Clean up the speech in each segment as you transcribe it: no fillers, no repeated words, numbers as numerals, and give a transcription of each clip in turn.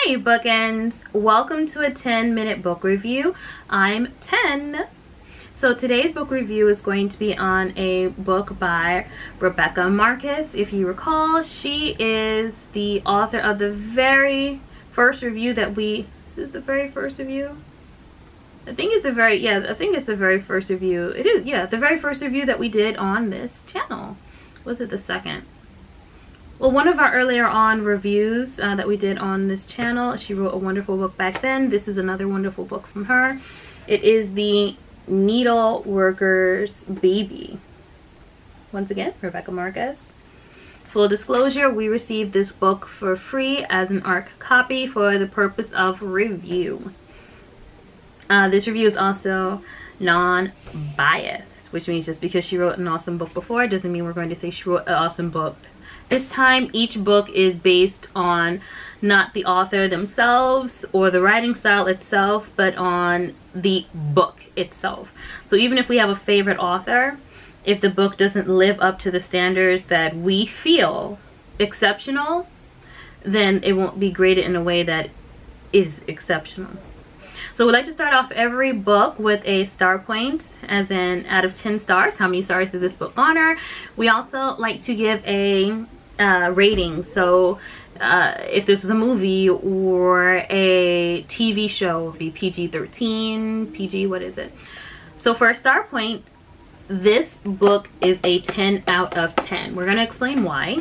Hey Bookends! Welcome to a 10-minute book review. I'm 10. So today's book review is going to be on a book by Rebecca Markus. If you recall, she is the author of the very first review that we... Is it the very first review? I think it's the very first review. It is, yeah, the very first review that we did on this channel. Was it the second? Well, one of our earlier on reviews that we did on this channel, she wrote a wonderful book back then. This is another wonderful book from her. It is The Needle Worker's Baby. Once again, Rebecca Markus. Full disclosure, we received this book for free as an ARC copy for the purpose of review. This review is also non-biased, which means just because she wrote an awesome book before doesn't mean we're going to say she wrote an awesome book. This time, each book is based on not the author themselves or the writing style itself, but on the book itself. So even if we have a favorite author, if the book doesn't live up to the standards that we feel exceptional, then it won't be graded in a way that is exceptional. So we like to start off every book with a star point, as in out of 10 stars. How many stars did this book honor? We also like to give a rating. So if this is a movie or a TV show, it would be PG-13, PG, what is it? So for a star point, this book is a 10 out of 10. We're going to explain why.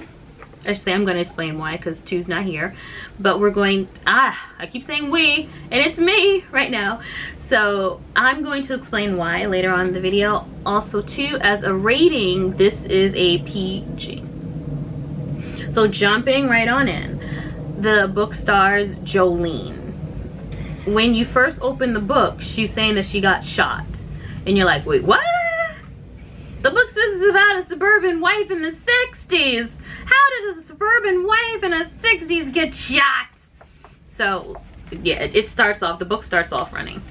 I should say I'm going to explain why, because Tu's not here. But we're going... I keep saying we, and it's me right now. So I'm going to explain why later on in the video. Also, too, as a rating, this is a PG. So jumping right on in. The book stars Jolene. When you first open the book, she's saying that she got shot. And you're like, wait, what? The book says it's about a suburban wife in the 60s. How does a suburban wife in the 60s get shot? So, yeah, it starts off, the book starts off running.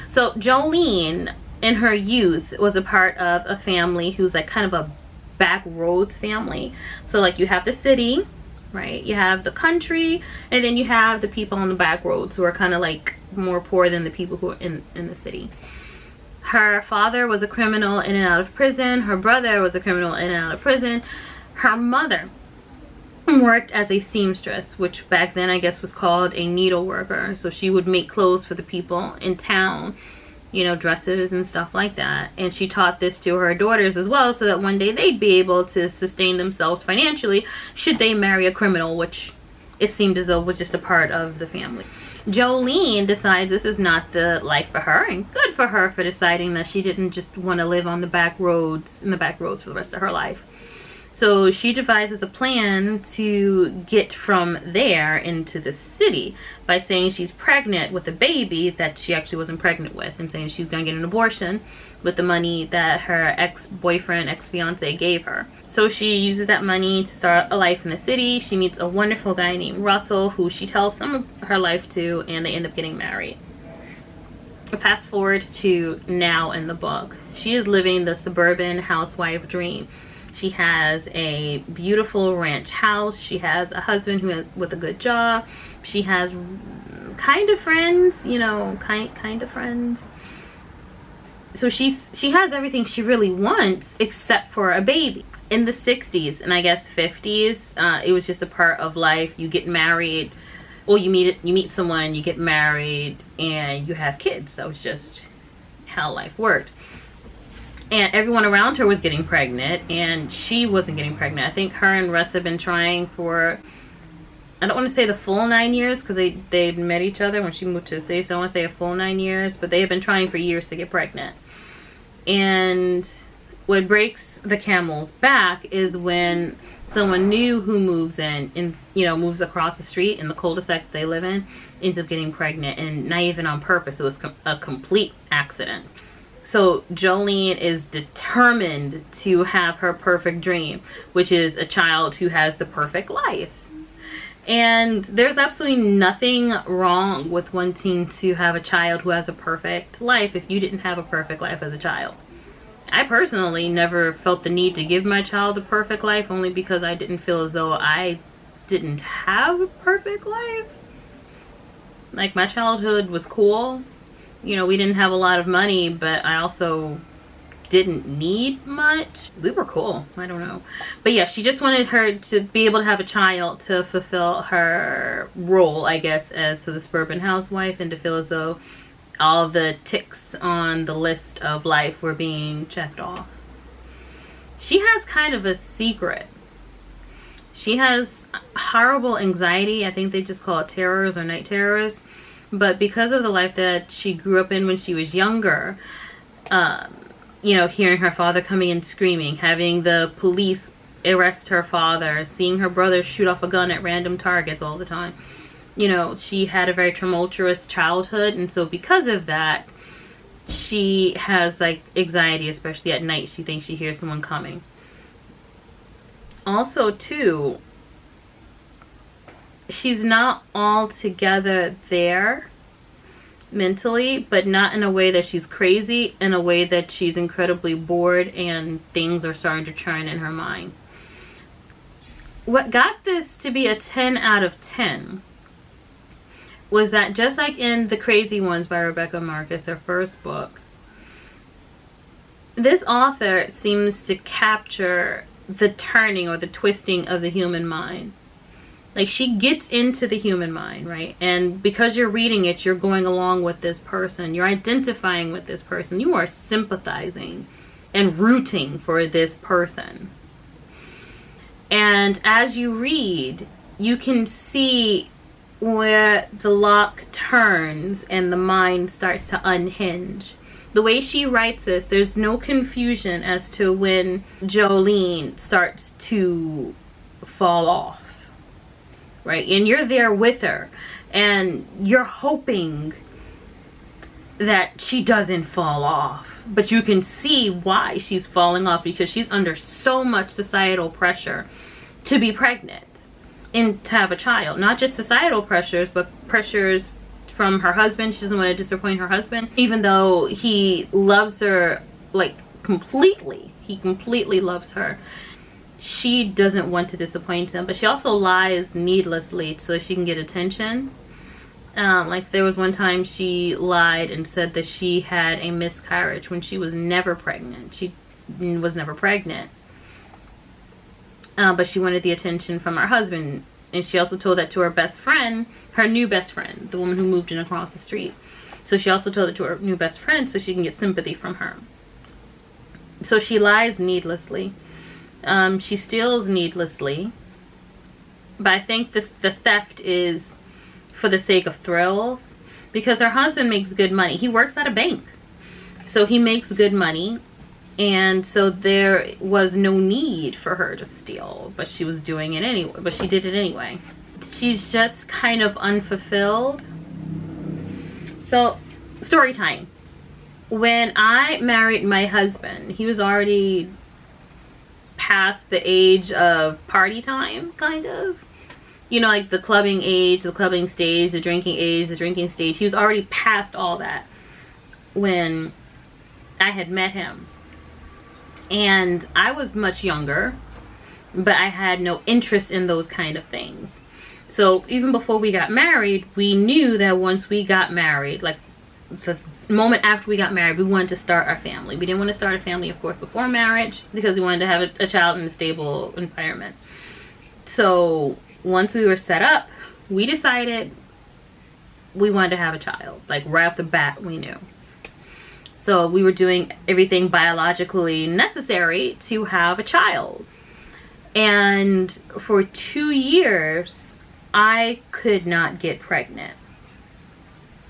So, Jolene, in her youth, was a part of a family who's like kind of a back roads family. So, like, you have the city, right? You have the country, and then you have the people on the back roads who are kind of like more poor than the people who are in the city. Her father was a criminal in and out of prison. Her brother was a criminal in and out of prison. Her mother worked as a seamstress, which back then I guess was called a needle worker. So she would make clothes for the people in town, you know, dresses and stuff like that. And she taught this to her daughters as well, so that one day they'd be able to sustain themselves financially should they marry a criminal, which it seemed as though was just a part of the family. Jolene decides this is not the life for her, and good for her for deciding that she didn't just want to live on the back roads, for the rest of her life. So she devises a plan to get from there into the city by saying she's pregnant with a baby that she actually wasn't pregnant with, and saying she's going to get an abortion with the money that her ex-boyfriend, ex-fiance gave her. So she uses that money to start a life in the city. She meets a wonderful guy named Russell, who she tells some of her life to, and they end up getting married. Fast forward to now in the book. She is living the suburban housewife dream. She has a beautiful ranch house. She has a husband with a good job. She has kind of friends, you know, kind of friends. So she has everything she really wants except for a baby. In the 60s and I guess 50s, it was just a part of life. You get married, or you meet someone, you get married, and you have kids. That was just how life worked. And everyone around her was getting pregnant, and she wasn't getting pregnant. I think her and Russ have been trying for, I don't want to say the full 9 years, because they met each other when she moved to the city, so I want to say a full 9 years, but they have been trying for years to get pregnant. And what breaks the camel's back is when someone new who moves in and, you know, moves across the street in the cul-de-sac that they live in, ends up getting pregnant, and not even on purpose. It was a complete accident. So Jolene is determined to have her perfect dream, which is a child who has the perfect life. And there's absolutely nothing wrong with wanting to have a child who has a perfect life if you didn't have a perfect life as a child. I personally never felt the need to give my child a perfect life, only because I didn't feel as though I didn't have a perfect life. Like, my childhood was cool. You know, we didn't have a lot of money, but I also didn't need much. We were cool. I don't know. But yeah, she just wanted her to be able to have a child to fulfill her role, I guess, as the suburban housewife, and to feel as though all the ticks on the list of life were being checked off. She has kind of a secret. She has horrible anxiety. I think they just call it terrors or night terrors. But because of the life that she grew up in when she was younger, you know, hearing her father coming in screaming, having the police arrest her father, seeing her brother shoot off a gun at random targets all the time. You know, she had a very tumultuous childhood, and so because of that, she has like anxiety, especially at night. She thinks she hears someone coming. Also, too, she's not altogether there mentally, but not in a way that she's crazy, in a way that she's incredibly bored and things are starting to churn in her mind. What got this to be a 10 out of 10 was that, just like in The Crazy Ones by Rebecca Markus, her first book, this author seems to capture the turning or the twisting of the human mind. Like, she gets into the human mind, right? And because you're reading it, you're going along with this person. You're identifying with this person. You are sympathizing and rooting for this person. And as you read, you can see where the lock turns and the mind starts to unhinge. The way she writes this, there's no confusion as to when Jolene starts to fall off. Right? And you're there with her, and you're hoping that she doesn't fall off, but you can see why she's falling off, because she's under so much societal pressure to be pregnant and to have a child. Not just societal pressures, but pressures from her husband. She doesn't want to disappoint her husband, even though he loves her like completely. He completely loves her. She doesn't want to disappoint him, but she also lies needlessly so she can get attention. Like, there was one time she lied and said that she had a miscarriage when she was never pregnant. She was never pregnant. But she wanted the attention from her husband. And she also told that to her best friend, her new best friend, the woman who moved in across the street. So she also told it to her new best friend so she can get sympathy from her. So she lies needlessly. She steals needlessly, but I think the theft is for the sake of thrills, because her husband makes good money. He works at a bank, so he makes good money, and so there was no need for her to steal, but she was doing it anyway. But she did it anyway. She's just kind of unfulfilled. So, story time. When I married my husband, he was already past the age of party time, kind of. You know, like the clubbing age, the clubbing stage, the drinking age, the drinking stage. He was already past all that when I had met him. And I was much younger, but I had no interest in those kind of things. So even before we got married, we knew that once we got married, like the moment after we got married, we wanted to start our family. We didn't want to start a family, of course, before marriage, because we wanted to have a child in a stable environment. So once we were set up, we decided we wanted to have a child. Like, right off the bat, we knew. So we were doing everything biologically necessary to have a child. And for 2 years, I could not get pregnant.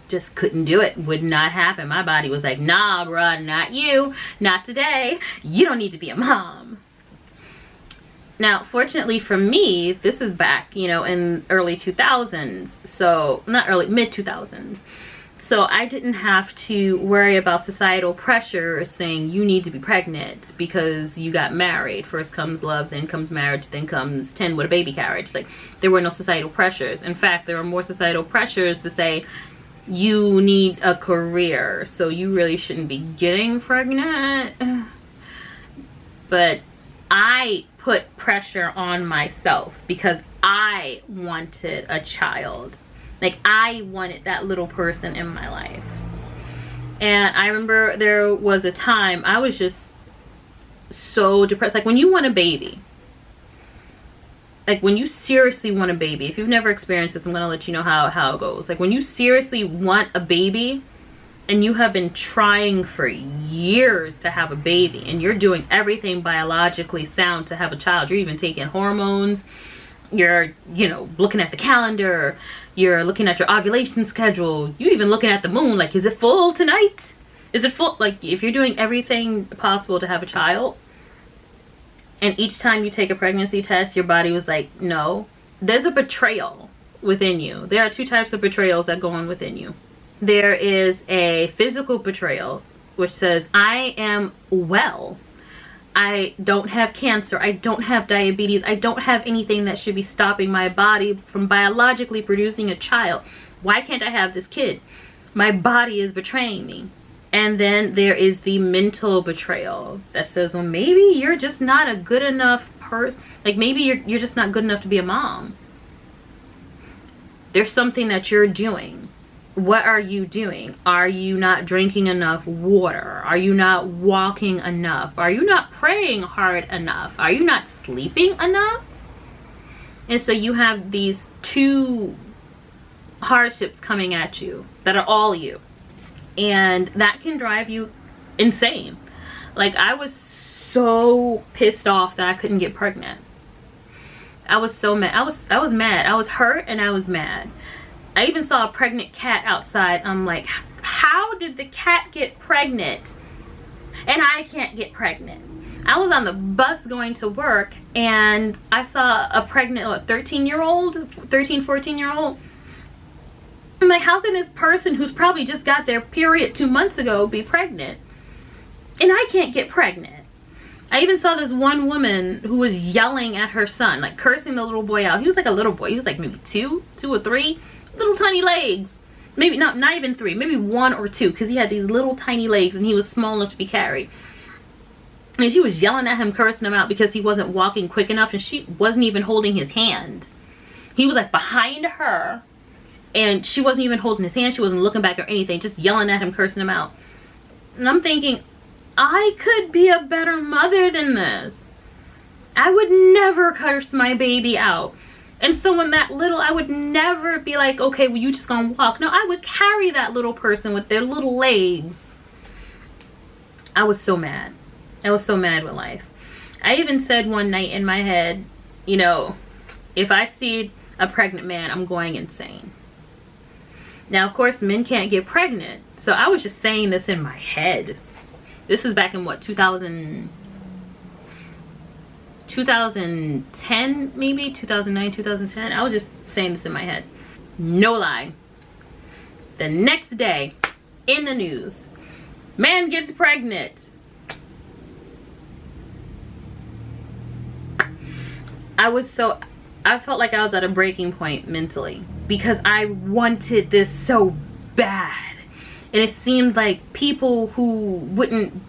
Just couldn't do it. Would not happen. My body was like, nah, bruh, not you. Not today. You don't need to be a mom. Now, fortunately for me, this was back, you know, in early 2000s. So, not early, mid 2000s. So I didn't have to worry about societal pressure saying you need to be pregnant because you got married. First comes love, then comes marriage, then comes 10 with a baby carriage. Like, there were no societal pressures. In fact, there were more societal pressures to say, you need a career, so you really shouldn't be getting pregnant. But I put pressure on myself because I wanted a child. Like, I wanted that little person in my life. And I remember there was a time I was just so depressed. Like, when you want a baby, like when you seriously want a baby, if you've never experienced this, I'm gonna let you know how it goes. Like, when you seriously want a baby and you have been trying for years to have a baby, and you're doing everything biologically sound to have a child, you're even taking hormones, you're, you know, looking at the calendar, you're looking at your ovulation schedule, you even looking at the moon, like, is it full tonight? Is it full? Like, if you're doing everything possible to have a child, and each time you take a pregnancy test, your body was like, no, there's a betrayal within you. There are two types of betrayals that go on within you. There is a physical betrayal, which says, I am well. I don't have cancer. I don't have diabetes. I don't have anything that should be stopping my body from biologically producing a child. Why can't I have this kid? My body is betraying me. And then there is the mental betrayal that says, well, maybe you're just not a good enough person. Like, maybe you're just not good enough to be a mom. There's something that you're doing. What are you doing? Are you not drinking enough water? Are you not walking enough? Are you not praying hard enough? Are you not sleeping enough? And so you have these two hardships coming at you that are all you. And that can drive you insane. Like, I was so pissed off that I couldn't get pregnant. I was so mad. I was mad. I was hurt and I was mad. I even saw a pregnant cat outside. I'm like, how did the cat get pregnant and I can't get pregnant? I was on the bus going to work and I saw a pregnant 13-year-old, 14-year-old. I'm like, how can this person who's probably just got their period 2 months ago be pregnant? And I can't get pregnant. I even saw this one woman who was yelling at her son, like cursing the little boy out. He was like a little boy. He was like maybe two or three. Little tiny legs. Maybe not even 3, maybe 1 or 2, because he had these little tiny legs and he was small enough to be carried. And she was yelling at him, cursing him out because he wasn't walking quick enough, and she wasn't even holding his hand. He was like behind her and she wasn't even holding his hand. She wasn't looking back or anything, just yelling at him, cursing him out. And I'm thinking, I could be a better mother than this. I would never curse my baby out. And so when that little, I would never be like, okay, well, you just gonna walk. No, I would carry that little person with their little legs. I was so mad. I was so mad with life. I even said one night in my head, you know, if I see a pregnant man, I'm going insane. Now, of course, men can't get pregnant. So I was just saying this in my head. This is back in what, 2010 maybe, 2009, 2010. I was just saying this in my head. No lie. The next day, in the news, man gets pregnant. I felt like I was at a breaking point mentally because I wanted this so bad. And it seemed like people who wouldn't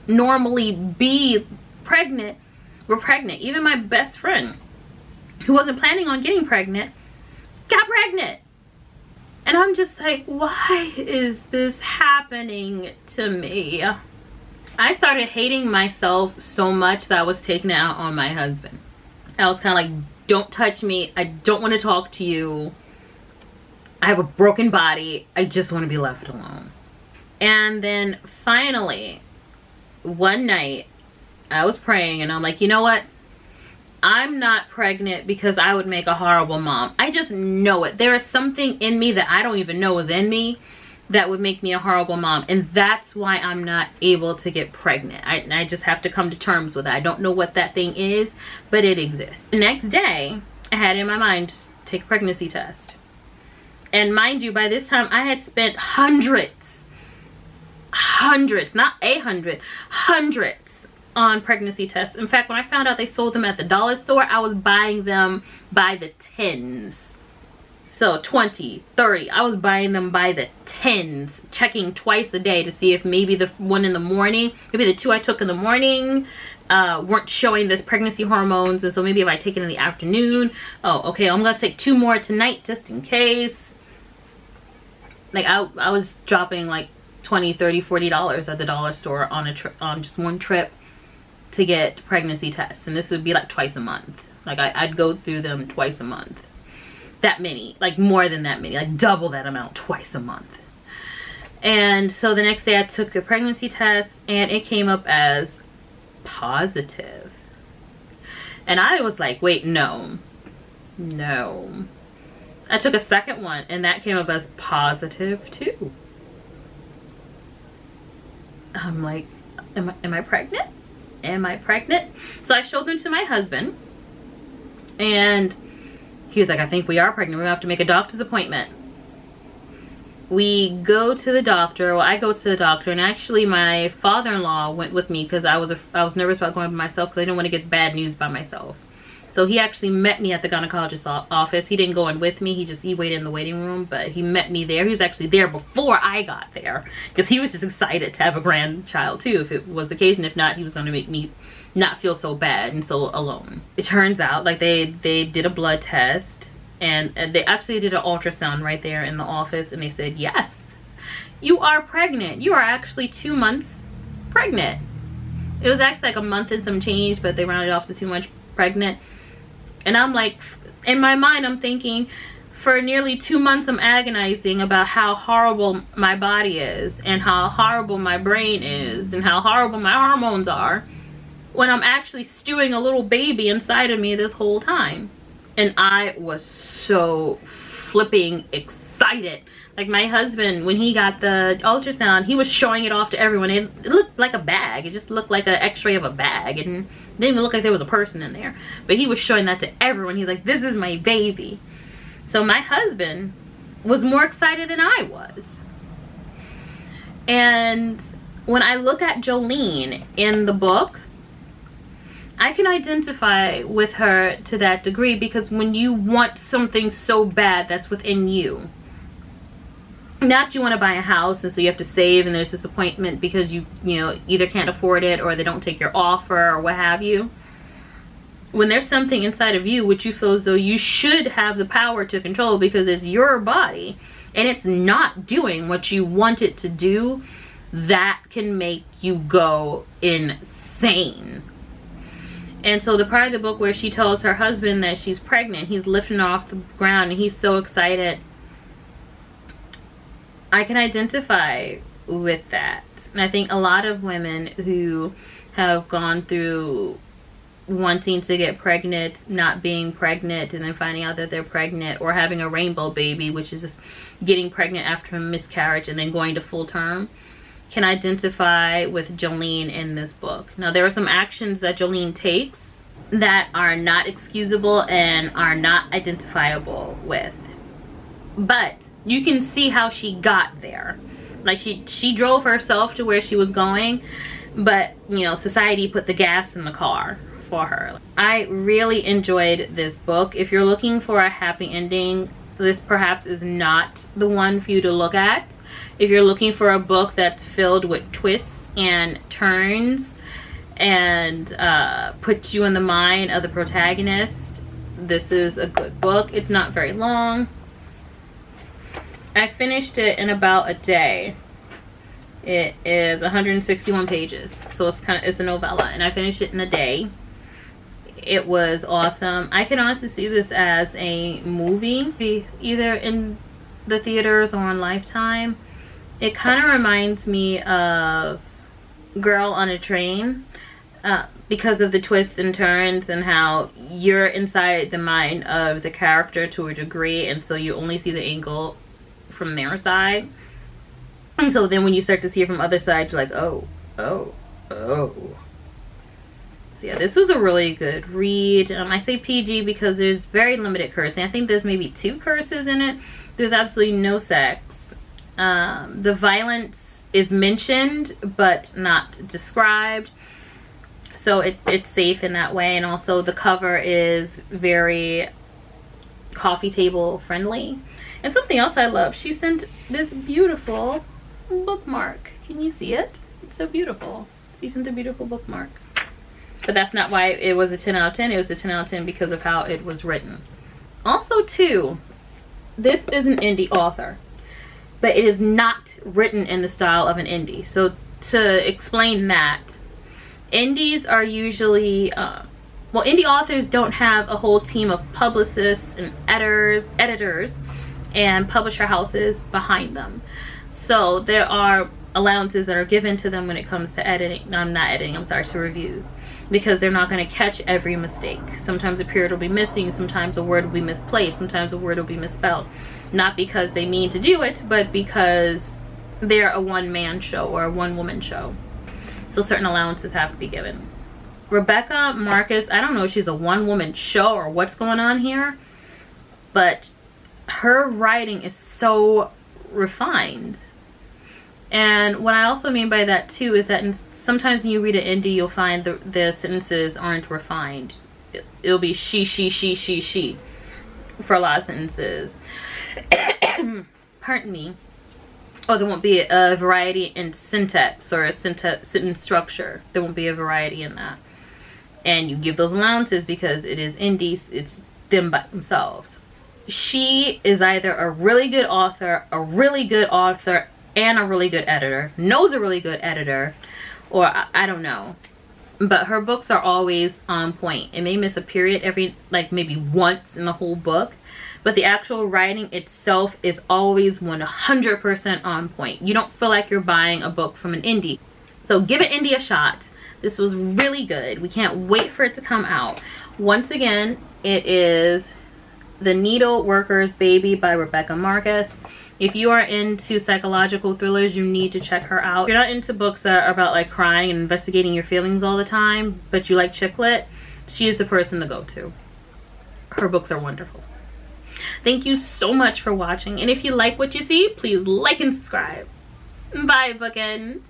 normally be pregnant were pregnant. Even my best friend, who wasn't planning on getting pregnant, got pregnant. And I'm just like, why is this happening to me? I started hating myself so much that I was taking it out on my husband. I was kind of like, don't touch me. I don't want to talk to you. I have a broken body. I just want to be left alone. And then finally, one night, I was praying and I'm like, you know what? I'm not pregnant because I would make a horrible mom. I just know it. There is something in me that I don't even know is in me that would make me a horrible mom. And that's why I'm not able to get pregnant. I just have to come to terms with it. I don't know what that thing is, but it exists. The next day, I had in my mind, just take a pregnancy test. And mind you, by this time, I had spent hundreds, not 800, hundreds on pregnancy tests. In fact, when I found out they sold them at the dollar store, I was buying them by the tens. So 20, 30, I was buying them by the tens, checking twice a day to see if maybe the one in the morning, maybe the 2 I took in the morning weren't showing the pregnancy hormones. And so maybe if I take it in the afternoon, oh, okay, I'm gonna take 2 more tonight just in case. Like I was dropping like $20, $30, $40 at the dollar store on just one trip to get pregnancy tests, and this would be like twice a month. Like I'd go through them twice a month. That many, like more than that many, like double that amount twice a month. And so the next day I took the pregnancy test and it came up as positive. And I was like, wait, no. I took a second one and that came up as positive too. I'm like, am I pregnant? Am I pregnant? So I showed them to my husband and he was like, I think we are pregnant. We're gonna have to make a doctor's appointment. We go to the doctor. Well, I go to the doctor, and actually my father-in-law went with me because I was nervous about going by myself because I didn't want to get bad news by myself. So he actually met me at the gynecologist's office. He didn't go in with me. He waited in the waiting room, but he met me there. He was actually there before I got there because he was just excited to have a grandchild too, if it was the case, and if not, he was going to make me not feel so bad and so alone. It turns out like they did a blood test. And they actually did an ultrasound right there in the office, and they said, yes, you are pregnant. You are actually 2 months pregnant. It was actually like a month and some change, but they rounded off to 2 months pregnant. And I'm like, in my mind, I'm thinking, for nearly 2 months, I'm agonizing about how horrible my body is, and how horrible my brain is, and how horrible my hormones are, when I'm actually stewing a little baby inside of me this whole time. And I was so flipping excited. Like my husband, when he got the ultrasound, he was showing it off to everyone. It looked like a bag. It just looked like an x-ray of a bag. It didn't even look like there was a person in there. But he was showing that to everyone. He's like, this is my baby. So my husband was more excited than I was. And when I look at Jolene in the book, I can identify with her to that degree, because when you want something so bad that's within you, not you want to buy a house and so you have to save and there's disappointment because you either can't afford it or they don't take your offer or what have you. When there's something inside of you which you feel as though you should have the power to control because it's your body and it's not doing what you want it to do, that can make you go insane. And so the part of the book where she tells her husband that she's pregnant, he's lifting her off the ground and he's so excited. I can identify with that. And I think a lot of women who have gone through wanting to get pregnant, not being pregnant, and then finding out that they're pregnant, or having a rainbow baby, which is just getting pregnant after a miscarriage and then going to full term, can identify with Jolene in this book. Now, there are some actions that Jolene takes that are not excusable and are not identifiable with. But you can see how she got there. Like she drove herself to where she was going, but society put the gas in the car for her. I really enjoyed this book. If you're looking for a happy ending, this perhaps is not the one for you to look at. If you're looking for a book that's filled with twists and turns and puts you in the mind of the protagonist, this is a good book. It's not very long. I finished it in about a day. It is 161 pages, so it's a novella, and I finished it in a day. It was awesome. I can honestly see this as a movie, either in the theaters or on Lifetime. It kind of reminds me of Girl on a Train, because of the twists and turns and how you're inside the mind of the character to a degree, and so you only see the angle from their side. And so then when you start to see it from other sides, you're like, oh. So yeah, this was a really good read. I say PG because there's very limited cursing. I think there's maybe 2 curses in it. There's absolutely no sex. The violence is mentioned but not described, so it's safe in that way. And also the cover is very coffee table friendly. And something else I love, she sent this beautiful bookmark. Can you see it? It's so beautiful. She sent a beautiful bookmark. But that's not why it was a 10 out of 10. It was a 10 out of 10 because of how it was written. Also too, this is an indie author. but it is not written in the style of an indie. So to explain that, indies are usually well, indie authors don't have a whole team of publicists and editors and publisher houses behind them. So there are allowances that are given to them when it comes to editing. No, not editing, I'm sorry, to reviews, because they're not going to catch every mistake. Sometimes a period will be missing, sometimes a word will be misplaced, sometimes a word will be misspelled. Not because they mean to do it, but because they're a one-man show or a one-woman show. So certain allowances have to be given. Rebecca Markus, I don't know if she's a one-woman show or what's going on here, but her writing is so refined. And what I also mean by that too is that sometimes when you read an indie, you'll find the sentences aren't refined. It'll be she for a lot of sentences. Pardon me. Or there won't be a variety in syntax or a sentence structure. There won't be a variety in that. And you give those allowances because it is indies, it's them by themselves. She is either a really good author, and a really good editor, knows a really good editor, or I don't know. But her books are always on point. It may miss a period every, like maybe once in the whole book, but the actual writing itself is always 100% on point. You don't feel like you're buying a book from an indie. So give an indie a shot. This was really good. We can't wait for it to come out. Once again, it is The Needle Worker's Baby by Rebecca Markus. If you are into psychological thrillers, you need to check her out. If you're not into books that are about like crying and investigating your feelings all the time, but you like chick lit, she is the person to go to. Her books are wonderful. Thank you so much for watching. And if you like what you see, please like and subscribe. Bye, Bookends.